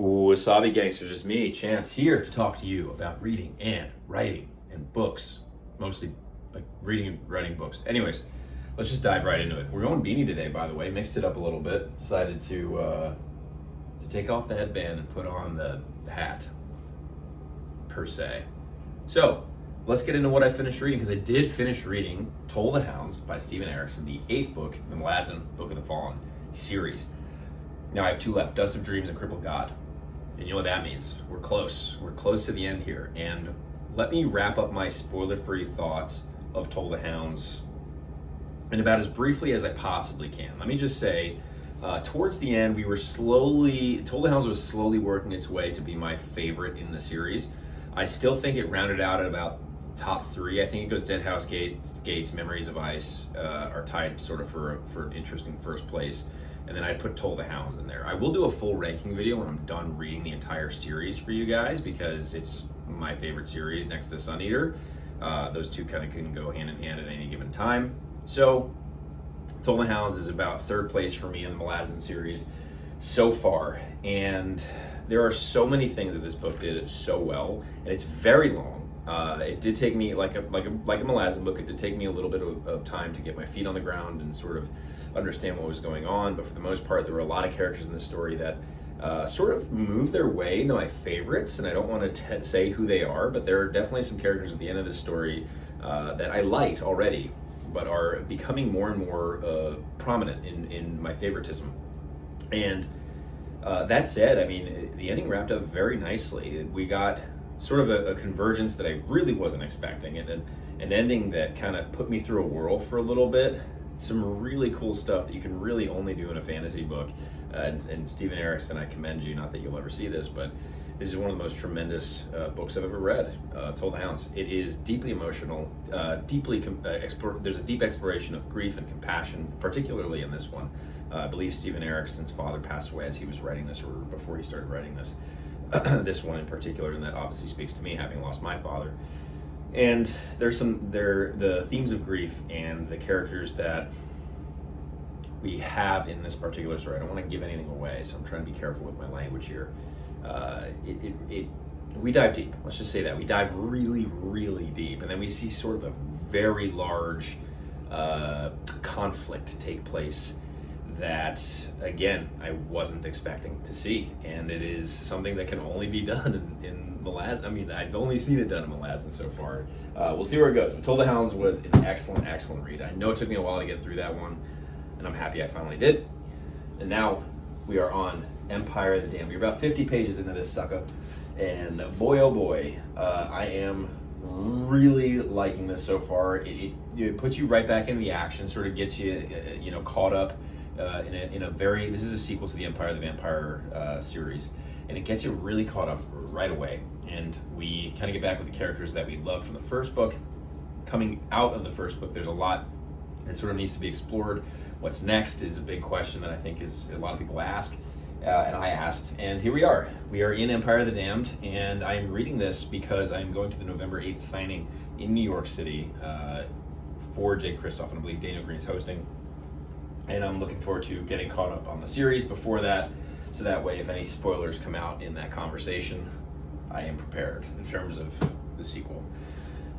Wasabi Gangsters, it's me, Chance, here to talk to you about reading and writing and books. Mostly like reading and writing books. Anyways, let's just dive right into it. We're going beanie today, by the way. Mixed it up a little bit. Decided to take off the headband and put on the hat, per se. So, let's get into what I finished reading, because I did finish reading Toll the Hounds by Steven Erikson, the 8th book in the Malazan Book of the Fallen series. Now I have 2 left, Dust of Dreams and Crippled God. And you know what that means. We're close. We're close to the end here. And let me wrap up my spoiler-free thoughts of Toll the Hounds in about as briefly as I possibly can. Let me just say, towards the end, Toll the Hounds was slowly working its way to be my favorite in the series. I still think it rounded out at about top 3. I think it goes Dead House Gates, Memories of Ice are tied sort of for an interesting first place. And then I'd put Toll the Hounds in there. I will do a full ranking video when I'm done reading the entire series for you guys, because it's my favorite series next to Sun Eater. Those two kind of can go hand in hand at any given time. So Toll the Hounds is about 3rd place for me in the Malazan series so far. And there are so many things that this book did so well, and it's very long. It did take me, like a Malazan book, it did take me a little bit of time to get my feet on the ground and sort of understand what was going on, but for the most part, there were a lot of characters in the story that sort of moved their way into my favorites, and I don't want to say who they are, but there are definitely some characters at the end of the story that I liked already, but are becoming more and more prominent in my favoritism. And that said, I mean, the ending wrapped up very nicely. We got sort of a convergence that I really wasn't expecting, and an ending that kind of put me through a whirl for a little bit. Some really cool stuff that you can really only do in a fantasy book. And Steven Erikson, I commend you, not that you'll ever see this, but this is one of the most tremendous books I've ever read, Toll the Hounds. It is deeply emotional, there's a deep exploration of grief and compassion, particularly in this one. I believe Steven Erikson's father passed away as he was writing this, or before he started writing this. This one in particular, and that obviously speaks to me, having lost my father. And there's the themes of grief and the characters that we have in this particular story. I don't want to give anything away, so I'm trying to be careful with my language here. We dive deep. Let's just say that we dive really, really deep, and then we see sort of a very large conflict take place that, again, I wasn't expecting to see, and it is something that can only be done in Malazan. I mean, I've only seen it done in Malazan so far. We'll see where it goes. But Toll the Hounds was an excellent, excellent read. I know it took me a while to get through that one, and I'm happy I finally did. And now we are on Empire of the Damned. We're about 50 pages into this sucker, and boy, oh boy, I am really liking this so far. It puts you right back into the action, sort of gets you, caught up. This is a sequel to the Empire of the Vampire series, and it gets you really caught up right away. And we kind of get back with the characters that we loved from the first book. Coming out of the first book, there's a lot that sort of needs to be explored. What's next is a big question that I think is a lot of people ask, and I asked, and here we are. We are in Empire of the Damned, and I'm reading this because I'm going to the November 8th signing in New York City for Jay Kristoff, and I believe Daniel Green's hosting. And I'm looking forward to getting caught up on the series before that, so that way if any spoilers come out in that conversation, I am prepared in terms of the sequel.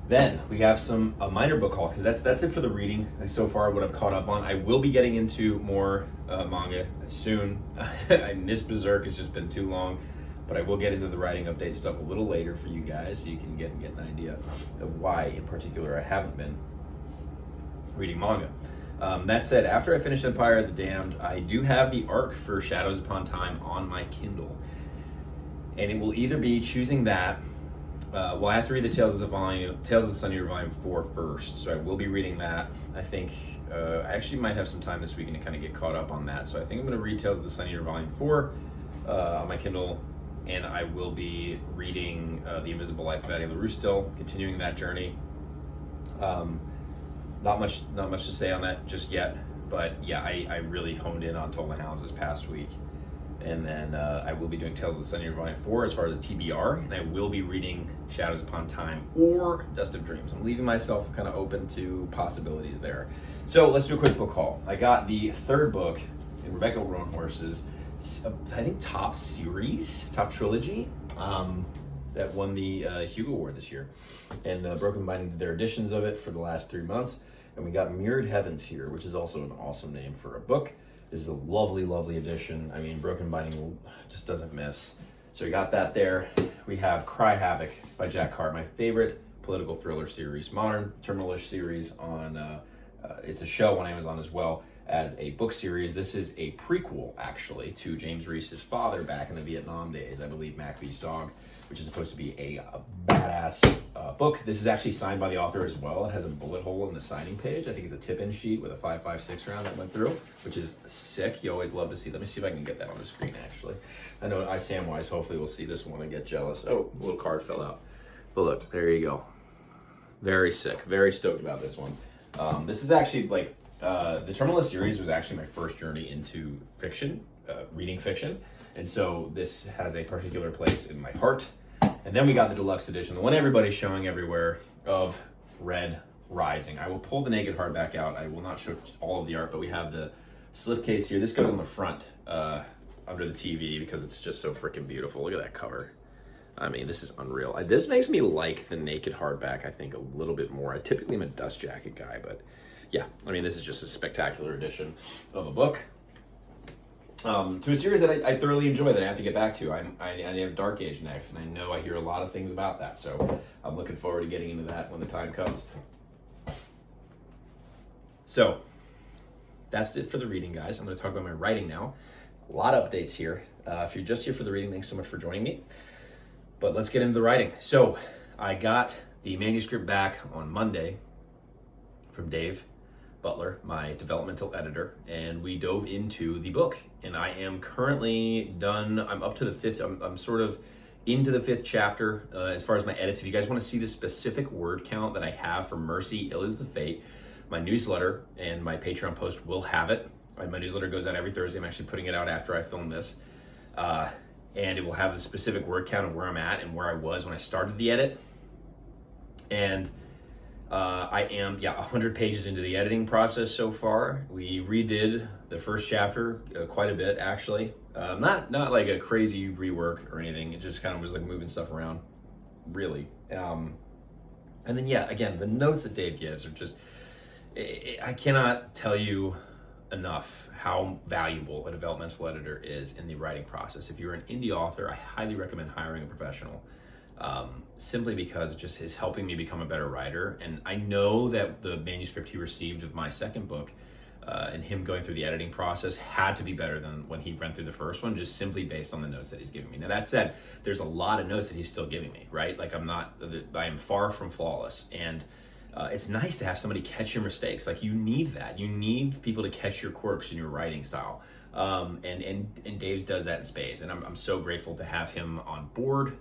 Then we have a minor book haul, because that's it for the reading so far, what I've caught up on. I will be getting into more manga soon. I missed Berserk, it's just been too long, but I will get into the writing update stuff a little later for you guys, so you can get an idea of why in particular I haven't been reading manga. That said, after I finish Empire of the Damned, I do have the arc for Shadows Upon Time on my Kindle. And it will either be choosing that, I have to read the Tales of the Sun Eater Volume 4 first, so I will be reading that. I think, I actually might have some time this weekend to kind of get caught up on that, so I think I'm going to read Tales of the Sun Eater Volume 4 on my Kindle, and I will be reading The Invisible Life of Adie Larue still, continuing that journey. Not much to say on that just yet, but yeah, I really honed in on Toll the Hounds this past week. And then I will be doing Tales of the Sun Eater Volume 4 as far as the TBR, and I will be reading Shadows Upon Time or Dust of Dreams. I'm leaving myself kind of open to possibilities there. So let's do a quick book haul. I got the 3rd book in Revecca Roanhorse's I think top series, top trilogy, that won the Hugo Award this year. And Broken Binding did their editions of it for the last 3 months. And we got Mirrored Heavens here, which is also an awesome name for a book. This is a lovely, lovely edition. I mean, Broken Binding just doesn't miss. So we got that there. We have Cry Havoc by Jack Carr, my favorite political thriller series, modern terminal-ish series on, it's a show on Amazon as well as a book series. This is a prequel, actually, to James Reese's father back in the Vietnam days, I believe, Macbeth Song, which is supposed to be a badass book. This is actually signed by the author as well. It has a bullet hole in the signing page. I think it's a tip-in sheet with a 5.56 round that went through, which is sick. You always love to see. Let me see if I can get that on the screen, actually. I know I Samwise hopefully will see this one and get jealous. Oh, a little card fell out. But look, there you go. Very sick. Very stoked about this one. This is actually like, the Terminalist series was actually my first journey into fiction, reading fiction. And so this has a particular place in my heart. And then we got the deluxe edition, the one everybody's showing everywhere, of Red Rising. I will pull the naked hardback out. I will not show all of the art, but we have the slipcase here. This goes on the front under the TV because it's just so freaking beautiful. Look at that cover. I mean, this is unreal. This makes me like the naked hardback, I think, a little bit more. I typically am a dust jacket guy, but yeah, I mean, this is just a spectacular edition of a book. To a series that I thoroughly enjoy that I have to get back to. I have Dark Age next, and I know I hear a lot of things about that, so I'm looking forward to getting into that when the time comes. So, that's it for the reading, guys. I'm going to talk about my writing now. A lot of updates here. If you're just here for the reading, thanks so much for joining me. But let's get into the writing. So, I got the manuscript back on Monday from Dave Butler, my developmental editor, and we dove into the book. And I am currently done. I'm up to the fifth. I'm sort of into the fifth chapter as far as my edits. If you guys want to see the specific word count that I have for Mercy, Ill is the Fate, my newsletter and my Patreon post will have it. My newsletter goes out every Thursday. I'm actually putting it out after I film this. And it will have the specific word count of where I'm at and where I was when I started the edit. And I am, 100 pages into the editing process so far. We redid the first chapter quite a bit, actually. Not like a crazy rework or anything. It just kind of was like moving stuff around, really. And then, again, the notes that Dave gives are just, I cannot tell you enough how valuable a developmental editor is in the writing process. If you're an indie author, I highly recommend hiring a professional. Simply because it just is helping me become a better writer. And I know that the manuscript he received of my second book and him going through the editing process had to be better than when he went through the first one, just simply based on the notes that he's giving me. Now that said, there's a lot of notes that he's still giving me, right? Like I am far from flawless. And it's nice to have somebody catch your mistakes. Like you need that. You need people to catch your quirks in your writing style. And Dave does that in spades, and I'm so grateful to have him on board.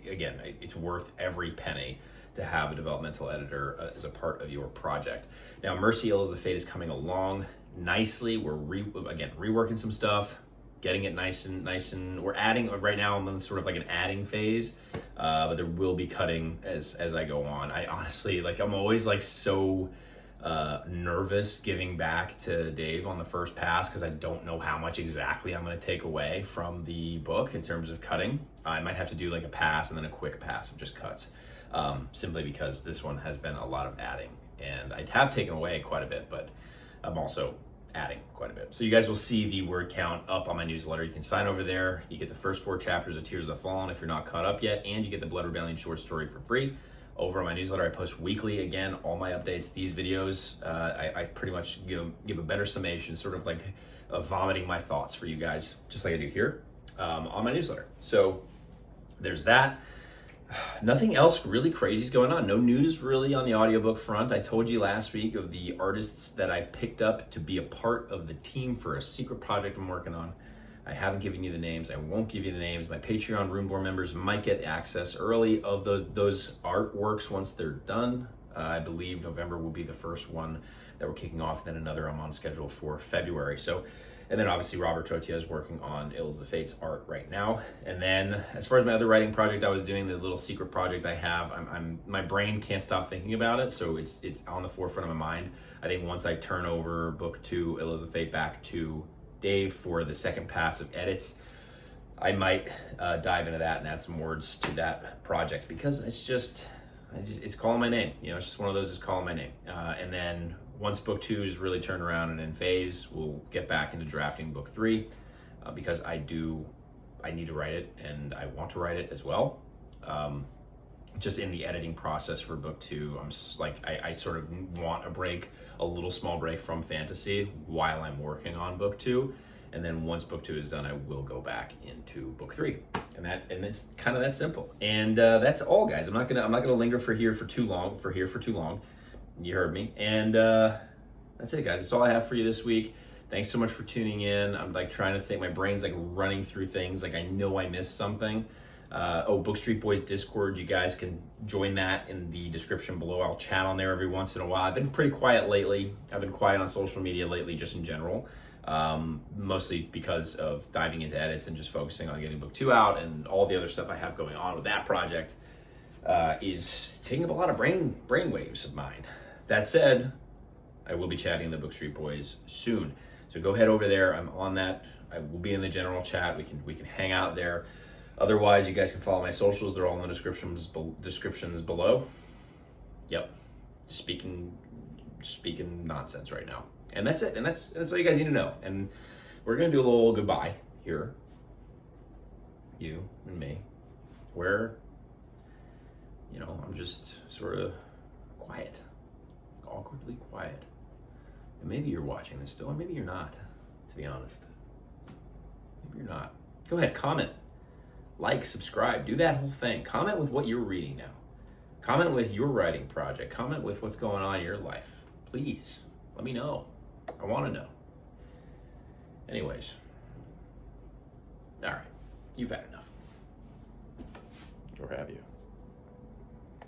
Again, it's worth every penny to have a developmental editor as a part of your project. Now, Mercy Ill is the Fate is coming along nicely. We're reworking some stuff, getting it nice and we're adding right now. I'm in sort of like an adding phase, but there will be cutting as I go on. I honestly I'm always so nervous giving back to Dave on the first pass because I don't know how much exactly I'm going to take away from the book in terms of cutting. I might have to do like a pass and then a quick pass of just cuts, simply because this one has been a lot of adding, and I have taken away quite a bit, but I'm also adding quite a bit. So you guys will see the word count up on my newsletter. You can sign over there. You get the first 4 chapters of Tears of the Fallen if you're not caught up yet, and you get the Blood Rebellion short story for free. Over on my newsletter, I post weekly, again, all my updates. These videos, I pretty much give a better summation, sort of like vomiting my thoughts for you guys, just like I do here on my newsletter. So there's that. Nothing else really crazy is going on. No news really on the audiobook front. I told you last week of the artists that I've picked up to be a part of the team for a secret project I'm working on. I haven't given you the names. I won't give you the names. My Patreon Room Board members might get access early of those artworks once they're done. I believe November will be the first one that we're kicking off, then another I'm on schedule for February. So, and then obviously Robert Trotia is working on Ill is the Fate's art right now. And then as far as my other writing project I was doing, the little secret project I have, my brain can't stop thinking about it, so it's on the forefront of my mind. I think once I turn over book 2, Ill is the Fate, back to Dave for the second pass of edits. I might dive into that and add some words to that project because it's calling my name. You know, it's just one of those, it's calling my name. And then once book 2 is really turned around and in phase, we'll get back into drafting book 3 because I need to write it and I want to write it as well. Just in the editing process for book 2, I'm just like, I sort of want a little small break from fantasy while I'm working on book 2. And then once book 2 is done, I will go back into book 3, and it's kind of that simple. And that's all, guys. I'm not gonna linger for here for too long. You heard me. And that's it, guys. That's all I have for you this week. Thanks so much for tuning in. I'm like trying to think. My brain's like running through things. Like I know I missed something. Book Street Boys Discord. You guys can join that in the description below. I'll chat on there every once in a while. I've been pretty quiet lately. I've been quiet on social media lately, just in general. Mostly because of diving into edits and just focusing on getting book 2 out, and all the other stuff I have going on with that project is taking up a lot of brain waves of mine. That said, I will be chatting the Book Street Boys soon, so go head over there. I'm on that. I will be in the general chat. We can hang out there. Otherwise, you guys can follow my socials. They're all in the descriptions below. Yep, just speaking nonsense right now. And that's it. And that's what you guys need to know. And we're going to do a little goodbye here. You and me. Where, I'm just sort of quiet. Awkwardly quiet. And maybe you're watching this still, or maybe you're not, to be honest. Maybe you're not. Go ahead, comment. Like, subscribe. Do that whole thing. Comment with what you're reading now. Comment with your writing project. Comment with what's going on in your life. Please, let me know. I want to know. Anyways. All right. You've had enough. Or have you?